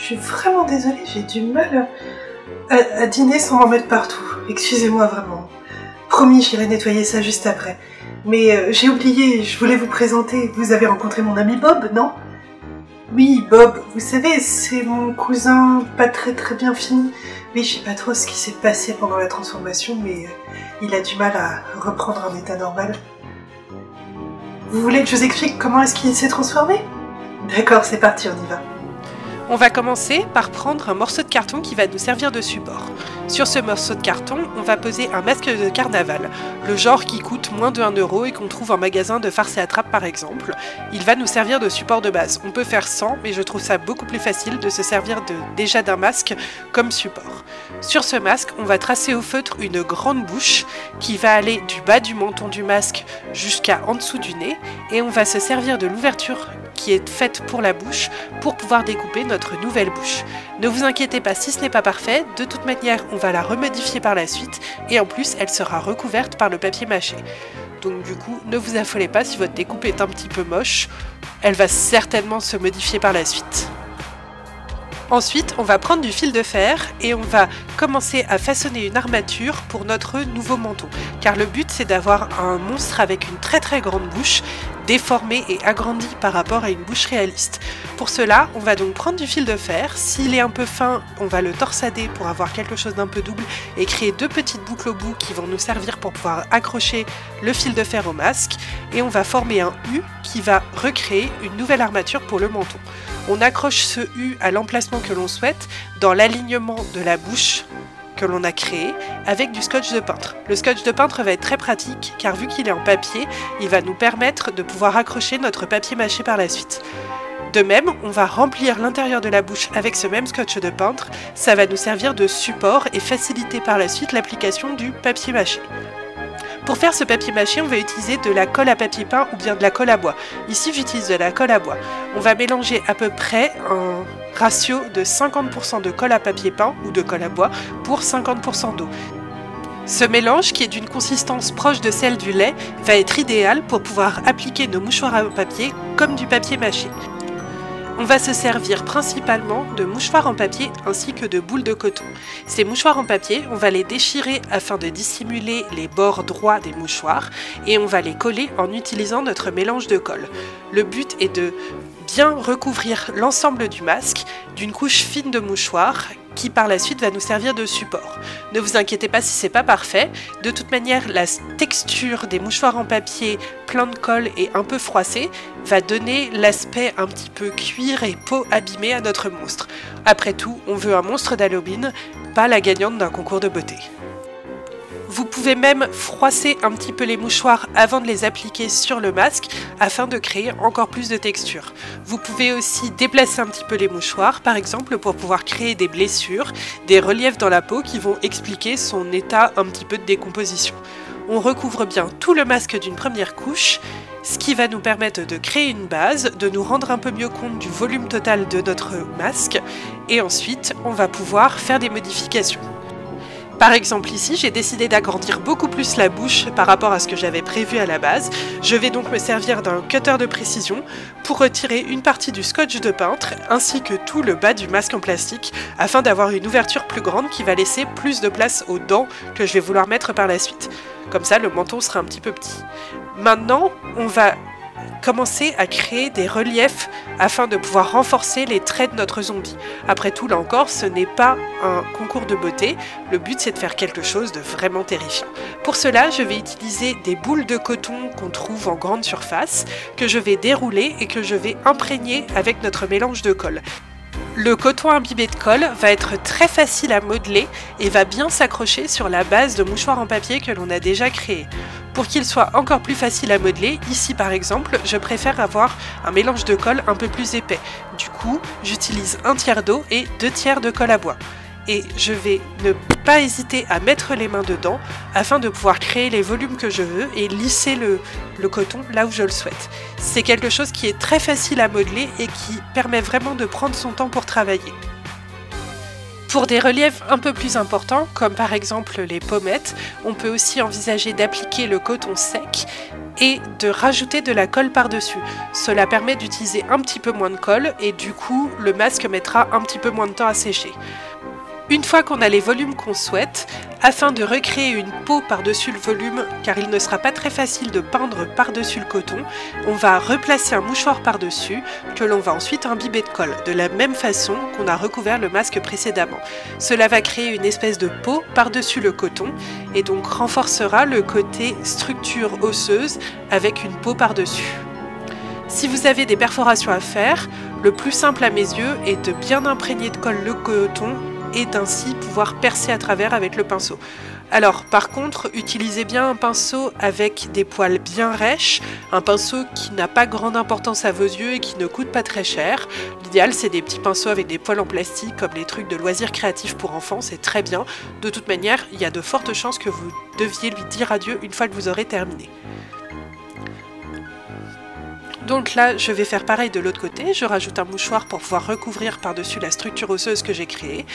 suis vraiment désolée, j'ai du mal à dîner sans m'en mettre partout. Excusez-moi vraiment. Promis, j'irai nettoyer ça juste après. Mais j'ai oublié, je voulais vous présenter. Vous avez rencontré mon ami Bob, non? Oui, Bob, vous savez, c'est mon cousin pas très bien fini. Oui, je sais pas trop ce qui s'est passé pendant la transformation, mais il a du mal à reprendre un état normal. Vous voulez que je vous explique comment est-ce qu'il s'est transformé? D'accord, c'est parti, on y va. On va commencer par prendre un morceau de carton qui va nous servir de support. Sur ce morceau de carton, on va poser un masque de carnaval, le genre qui coûte moins de 1 € et qu'on trouve en magasin de farce et attrape par exemple. Il va nous servir de support de base. On peut faire sans, mais je trouve ça beaucoup plus facile de se servir déjà d'un masque comme support. Sur ce masque, on va tracer au feutre une grande bouche qui va aller du bas du menton du masque jusqu'à en dessous du nez, et on va se servir de l'ouverture qui est faite pour la bouche pour pouvoir découper notre nouvelle bouche. Ne vous inquiétez pas si ce n'est pas parfait, de toute manière on va la remodifier par la suite et en plus elle sera recouverte par le papier mâché. Donc du coup ne vous affolez pas si votre découpe est un petit peu moche, elle va certainement se modifier par la suite. Ensuite, on va prendre du fil de fer et on va commencer à façonner une armature pour notre nouveau menton. Car le but, c'est d'avoir un monstre avec une très grande bouche, déformée et agrandie par rapport à une bouche réaliste. Pour cela, on va donc prendre du fil de fer. S'il est un peu fin, on va le torsader pour avoir quelque chose d'un peu double et créer 2 petites boucles au bout qui vont nous servir pour pouvoir accrocher le fil de fer au masque. Et on va former un U qui va recréer une nouvelle armature pour le menton. On accroche ce U à l'emplacement que l'on souhaite dans l'alignement de la bouche que l'on a créé avec du scotch de peintre. Le scotch de peintre va être très pratique car vu qu'il est en papier, il va nous permettre de pouvoir accrocher notre papier mâché par la suite. De même, on va remplir l'intérieur de la bouche avec ce même scotch de peintre, ça va nous servir de support et faciliter par la suite l'application du papier mâché. Pour faire ce papier mâché, on va utiliser de la colle à papier peint ou bien de la colle à bois. Ici, j'utilise de la colle à bois. On va mélanger à peu près un ratio de 50% de colle à papier peint ou de colle à bois pour 50% d'eau. Ce mélange, qui est d'une consistance proche de celle du lait, va être idéal pour pouvoir appliquer nos mouchoirs à papier comme du papier mâché. On va se servir principalement de mouchoirs en papier ainsi que de boules de coton. Ces mouchoirs en papier, on va les déchirer afin de dissimuler les bords droits des mouchoirs et on va les coller en utilisant notre mélange de colle. Le but est de bien recouvrir l'ensemble du masque d'une couche fine de mouchoir qui par la suite va nous servir de support. Ne vous inquiétez pas si c'est pas parfait, de toute manière la texture des mouchoirs en papier plein de colle et un peu froissé va donner l'aspect un petit peu cuir et peau abîmée à notre monstre. Après tout, on veut un monstre d'Halloween, pas la gagnante d'un concours de beauté. Vous pouvez même froisser un petit peu les mouchoirs avant de les appliquer sur le masque afin de créer encore plus de texture. Vous pouvez aussi déplacer un petit peu les mouchoirs, par exemple pour pouvoir créer des blessures, des reliefs dans la peau qui vont expliquer son état un petit peu de décomposition. On recouvre bien tout le masque d'une première couche, ce qui va nous permettre de créer une base, de nous rendre un peu mieux compte du volume total de notre masque, et ensuite on va pouvoir faire des modifications. Par exemple ici, j'ai décidé d'agrandir beaucoup plus la bouche par rapport à ce que j'avais prévu à la base. Je vais donc me servir d'un cutter de précision pour retirer une partie du scotch de peintre ainsi que tout le bas du masque en plastique afin d'avoir une ouverture plus grande qui va laisser plus de place aux dents que je vais vouloir mettre par la suite. Comme ça, le menton sera un petit peu petit. Maintenant, on va commencer à créer des reliefs afin de pouvoir renforcer les traits de notre zombie. Après tout, là encore, ce n'est pas un concours de beauté, le but c'est de faire quelque chose de vraiment terrifiant. Pour cela, je vais utiliser des boules de coton qu'on trouve en grande surface, que je vais dérouler et que je vais imprégner avec notre mélange de colle. Le coton imbibé de colle va être très facile à modeler et va bien s'accrocher sur la base de mouchoir en papier que l'on a déjà créé. Pour qu'il soit encore plus facile à modeler, ici par exemple, je préfère avoir un mélange de colle un peu plus épais. Du coup, j'utilise 1/3 d'eau et 2/3 de colle à bois. Et je vais ne pas hésiter à mettre les mains dedans afin de pouvoir créer les volumes que je veux et lisser le coton là où je le souhaite. C'est quelque chose qui est très facile à modeler et qui permet vraiment de prendre son temps pour travailler. Pour des reliefs un peu plus importants, comme par exemple les pommettes, on peut aussi envisager d'appliquer le coton sec et de rajouter de la colle par-dessus. Cela permet d'utiliser un petit peu moins de colle et du coup le masque mettra un petit peu moins de temps à sécher. Une fois qu'on a les volumes qu'on souhaite, afin de recréer une peau par-dessus le volume, car il ne sera pas très facile de peindre par-dessus le coton, on va replacer un mouchoir par-dessus que l'on va ensuite imbiber de colle, de la même façon qu'on a recouvert le masque précédemment. Cela va créer une espèce de peau par-dessus le coton et donc renforcera le côté structure osseuse avec une peau par-dessus. Si vous avez des perforations à faire, le plus simple à mes yeux est de bien imprégner de colle le coton et d'ainsi pouvoir percer à travers avec le pinceau. Alors par contre, utilisez bien un pinceau avec des poils bien rêches, un pinceau qui n'a pas grande importance à vos yeux et qui ne coûte pas très cher. L'idéal c'est des petits pinceaux avec des poils en plastique comme les trucs de loisirs créatifs pour enfants, c'est très bien. De toute manière, il y a de fortes chances que vous deviez lui dire adieu une fois que vous aurez terminé. Donc là, je vais faire pareil de l'autre côté, je rajoute un mouchoir pour pouvoir recouvrir par-dessus la structure osseuse que j'ai créée.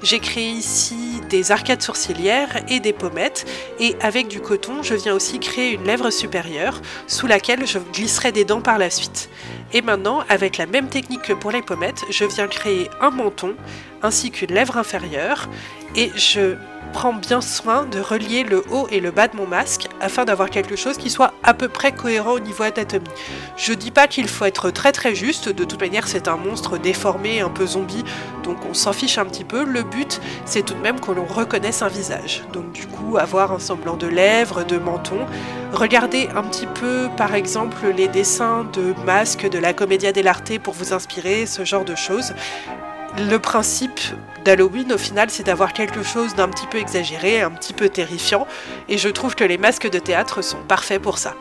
J'ai créé ici des arcades sourcilières et des pommettes, et avec du coton, je viens aussi créer une lèvre supérieure, sous laquelle je glisserai des dents par la suite. Et maintenant, avec la même technique que pour les pommettes, je viens créer un menton, ainsi qu'une lèvre inférieure, et je prends bien soin de relier le haut et le bas de mon masque afin d'avoir quelque chose qui soit à peu près cohérent au niveau anatomie. Je dis pas qu'il faut être très juste, de toute manière c'est un monstre déformé, un peu zombie, donc on s'en fiche un petit peu. Le but c'est tout de même que l'on reconnaisse un visage. Donc du coup avoir un semblant de lèvres, de menton. Regardez un petit peu par exemple les dessins de masques de la Commedia dell'arte pour vous inspirer, ce genre de choses. Le principe d'Halloween, au final, c'est d'avoir quelque chose d'un petit peu exagéré, un petit peu terrifiant, et je trouve que les masques de théâtre sont parfaits pour ça.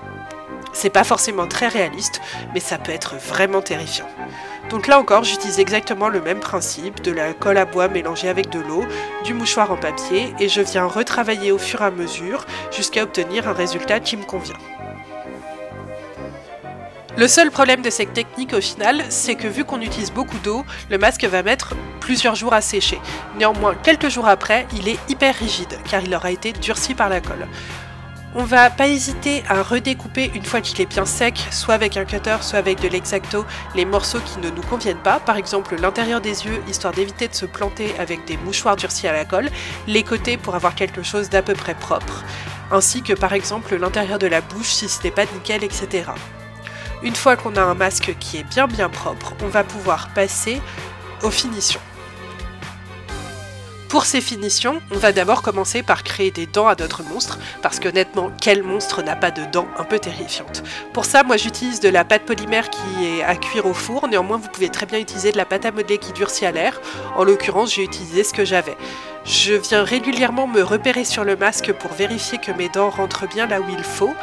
C'est pas forcément très réaliste, mais ça peut être vraiment terrifiant. Donc là encore, j'utilise exactement le même principe, de la colle à bois mélangée avec de l'eau, du mouchoir en papier, et je viens retravailler au fur et à mesure, jusqu'à obtenir un résultat qui me convient. Le seul problème de cette technique au final, c'est que vu qu'on utilise beaucoup d'eau, le masque va mettre plusieurs jours à sécher. Néanmoins, quelques jours après, il est hyper rigide, car il aura été durci par la colle. On va pas hésiter à redécouper une fois qu'il est bien sec, soit avec un cutter, soit avec de l'exacto, les morceaux qui ne nous conviennent pas, par exemple l'intérieur des yeux, histoire d'éviter de se planter avec des mouchoirs durcis à la colle, les côtés pour avoir quelque chose d'à peu près propre, ainsi que par exemple l'intérieur de la bouche si ce n'est pas nickel, etc. Une fois qu'on a un masque qui est bien propre, on va pouvoir passer aux finitions. Pour ces finitions, on va d'abord commencer par créer des dents à notre monstre, parce qu'honnêtement, quel monstre n'a pas de dents un peu terrifiantes? Pour ça, moi j'utilise de la pâte polymère qui est à cuire au four, néanmoins vous pouvez très bien utiliser de la pâte à modeler qui durcit à l'air. En l'occurrence, j'ai utilisé ce que j'avais. Je viens régulièrement me repérer sur le masque pour vérifier que mes dents rentrent bien là où il faut,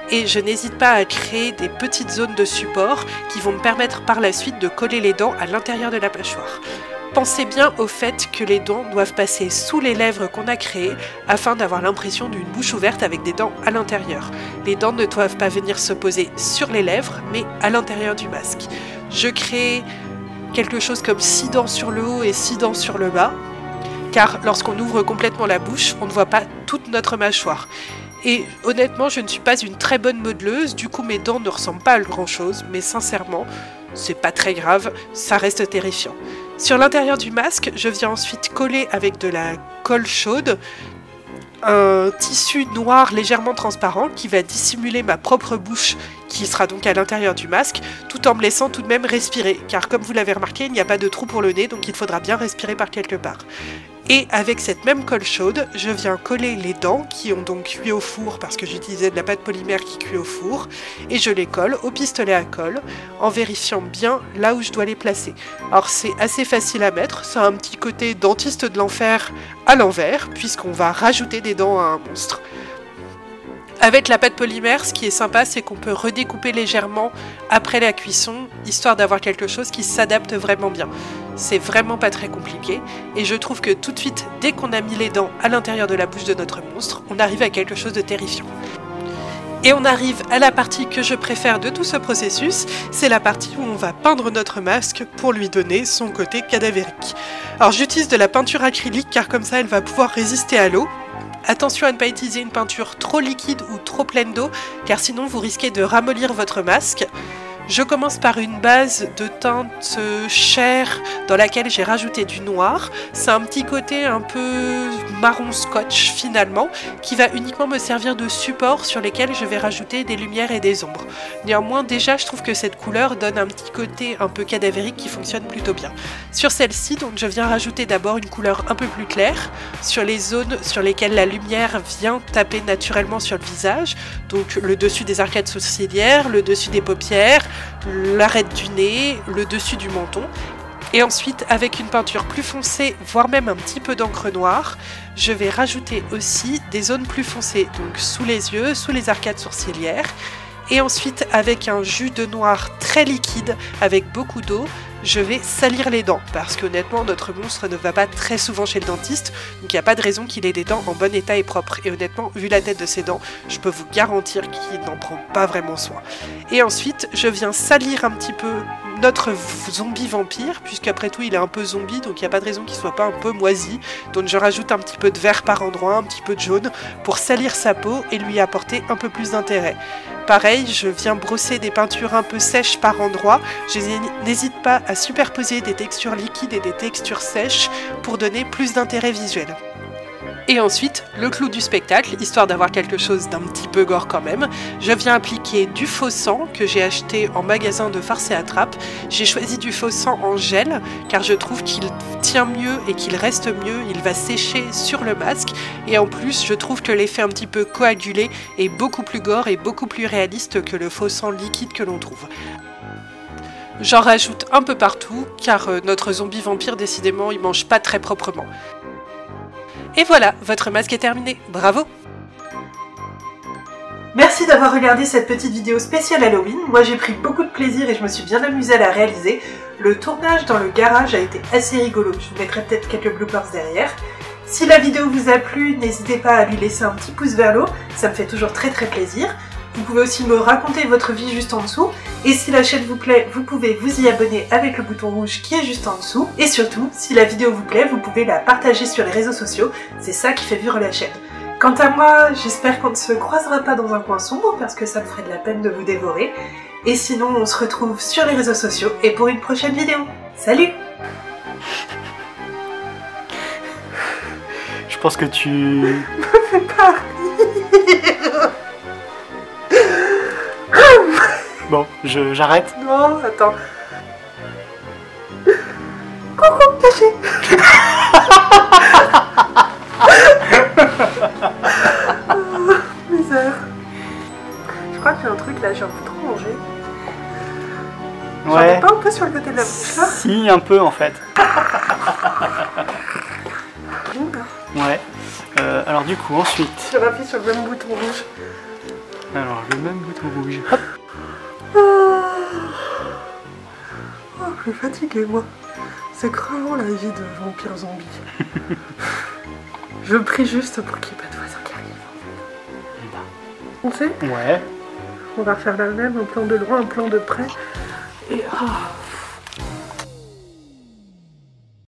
et je n'hésite pas à créer des petites zones de support qui vont me permettre par la suite de coller les dents à l'intérieur de la mâchoire. Pensez bien au fait que les dents doivent passer sous les lèvres qu'on a créées afin d'avoir l'impression d'une bouche ouverte avec des dents à l'intérieur. Les dents ne doivent pas venir se poser sur les lèvres mais à l'intérieur du masque. Je crée quelque chose comme 6 dents sur le haut et 6 dents sur le bas, car lorsqu'on ouvre complètement la bouche, on ne voit pas toute notre mâchoire. Et honnêtement, je ne suis pas une très bonne modeleuse, du coup mes dents ne ressemblent pas à grand chose, mais sincèrement, c'est pas très grave, ça reste terrifiant. Sur l'intérieur du masque, je viens ensuite coller avec de la colle chaude un tissu noir légèrement transparent qui va dissimuler ma propre bouche qui sera donc à l'intérieur du masque, tout en me laissant tout de même respirer, car comme vous l'avez remarqué, il n'y a pas de trou pour le nez, donc il faudra bien respirer par quelque part. Et avec cette même colle chaude, je viens coller les dents qui ont donc cuit au four parce que j'utilisais de la pâte polymère qui cuit au four, et je les colle au pistolet à colle en vérifiant bien là où je dois les placer. Alors c'est assez facile à mettre, ça a un petit côté dentiste de l'enfer à l'envers puisqu'on va rajouter des dents à un monstre. Avec la pâte polymère, ce qui est sympa, c'est qu'on peut redécouper légèrement après la cuisson, histoire d'avoir quelque chose qui s'adapte vraiment bien. C'est vraiment pas très compliqué, et je trouve que tout de suite, dès qu'on a mis les dents à l'intérieur de la bouche de notre monstre, on arrive à quelque chose de terrifiant. Et on arrive à la partie que je préfère de tout ce processus, c'est la partie où on va peindre notre masque pour lui donner son côté cadavérique. Alors j'utilise de la peinture acrylique car comme ça elle va pouvoir résister à l'eau. Attention à ne pas utiliser une peinture trop liquide ou trop pleine d'eau car sinon vous risquez de ramollir votre masque. Je commence par une base de teinte chair dans laquelle j'ai rajouté du noir. C'est un petit côté un peu marron scotch finalement qui va uniquement me servir de support sur lesquels je vais rajouter des lumières et des ombres. Néanmoins déjà je trouve que cette couleur donne un petit côté un peu cadavérique qui fonctionne plutôt bien. Sur celle-ci donc je viens rajouter d'abord une couleur un peu plus claire sur les zones sur lesquelles la lumière vient taper naturellement sur le visage. Donc le dessus des arcades sourcilières, le dessus des paupières, l'arête du nez, le dessus du menton. Et ensuite, avec une peinture plus foncée, voire même un petit peu d'encre noire, je vais rajouter aussi des zones plus foncées, donc sous les yeux, sous les arcades sourcilières. Et ensuite, avec un jus de noir très liquide, avec beaucoup d'eau, je vais salir les dents, parce qu'honnêtement, notre monstre ne va pas très souvent chez le dentiste, donc il n'y a pas de raison qu'il ait des dents en bon état et propre. Et honnêtement, vu la tête de ses dents, je peux vous garantir qu'il n'en prend pas vraiment soin. Et ensuite, je viens salir un petit peu notre zombie vampire, puisqu'après tout, il est un peu zombie, donc il n'y a pas de raison qu'il soit pas un peu moisi. Donc je rajoute un petit peu de vert par endroit, un petit peu de jaune, pour salir sa peau et lui apporter un peu plus d'intérêt. Pareil, je viens brosser des peintures un peu sèches par endroit. Je n'hésite pas à superposer des textures liquides et des textures sèches pour donner plus d'intérêt visuel. Et ensuite, le clou du spectacle, histoire d'avoir quelque chose d'un petit peu gore quand même, je viens appliquer du faux sang que j'ai acheté en magasin de farce et attrape. J'ai choisi du faux sang en gel car je trouve qu'il tient mieux et qu'il reste mieux, il va sécher sur le masque et en plus je trouve que l'effet un petit peu coagulé est beaucoup plus gore et beaucoup plus réaliste que le faux sang liquide que l'on trouve. J'en rajoute un peu partout car notre zombie vampire décidément il mange pas très proprement. Et voilà, votre masque est terminé. Bravo! Merci d'avoir regardé cette petite vidéo spéciale Halloween. Moi j'ai pris beaucoup de plaisir et je me suis bien amusée à la réaliser. Le tournage dans le garage a été assez rigolo. Je vous mettrai peut-être quelques bloopers derrière. Si la vidéo vous a plu, n'hésitez pas à lui laisser un petit pouce vers le haut. Ça me fait toujours très plaisir. Vous pouvez aussi me raconter votre vie juste en dessous. Et si la chaîne vous plaît, vous pouvez vous y abonner avec le bouton rouge qui est juste en dessous. Et surtout, si la vidéo vous plaît, vous pouvez la partager sur les réseaux sociaux. C'est ça qui fait vivre la chaîne. Quant à moi, j'espère qu'on ne se croisera pas dans un coin sombre parce que ça me ferait de la peine de vous dévorer. Et sinon, on se retrouve sur les réseaux sociaux et pour une prochaine vidéo. Salut! Je pense que tu... Me fais pas rire. Bon, j'arrête. Non, attends. Coucou, caché. Misère. Je crois que j'ai un truc là, j'ai un peu trop mangé. J'en ai pas un peu sur le côté de la bouche là? Si, un peu en fait. Ouais. Alors du coup, ensuite... Je rappuie sur le même bouton rouge. Alors, le même bouton rouge. Hop. Oh, je suis fatiguée, moi. C'est crevant la vie de vampire zombie. Je prie juste pour qu'il n'y ait pas de voisins qui arrivent. On sait? Ouais. On va faire la même, un plan de loin, un plan de près. Et... Oh.